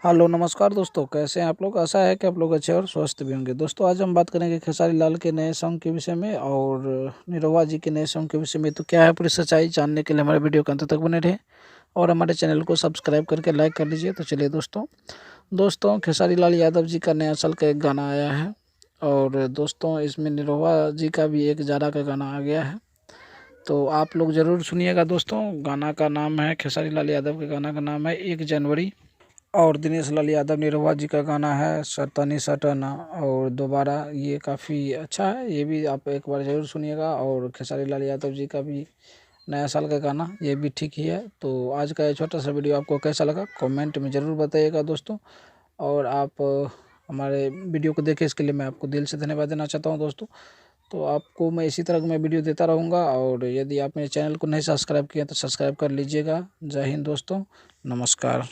Hello नमस्कार दोस्तों, कैसे हैं आप लोग। आशा है कि आप लोग अच्छे और स्वस्थ भी होंगे। दोस्तों आज हम बात करेंगे खेसारी लाल के नए सॉन्ग के विषय में और निरहुआ जी के नए सॉन्ग के विषय में। तो क्या है पूरी सच्चाई जानने के लिए हमारे वीडियो के अंत तक बने रहे और हमारे चैनल को सब्सक्राइब करके लाइक कर लीजिए। तो चलिए दोस्तों खेसारी लाल यादव जी का नया साल का एक गाना आया है और दोस्तों इसमें निरहुआ जी का भी एक जारा का गाना आ गया है। तो आप लोग ज़रूर सुनिएगा दोस्तों। गाना का नाम है, खेसारी लाल यादव के गाना का नाम है 1 जनवरी। और दिनेश लाल यादव निरहुआ जी का गाना है सतनी सटना और दोबारा। ये काफ़ी अच्छा है, ये भी आप एक बार ज़रूर सुनिएगा। और खेसारी लाल यादव जी का भी नया साल का गाना ये भी ठीक ही है। तो आज का ये छोटा सा वीडियो आपको कैसा लगा कमेंट में ज़रूर बताइएगा दोस्तों। और आप हमारे वीडियो को देखें, इसके लिए मैं आपको दिल से धन्यवाद देना चाहता हूँ दोस्तों। तो आपको मैं इसी तरह मैं वीडियो देता रहूँगा और यदि आप मेरे चैनल को नहीं सब्सक्राइब किए तो सब्सक्राइब कर लीजिएगा। जय हिंद दोस्तों, नमस्कार।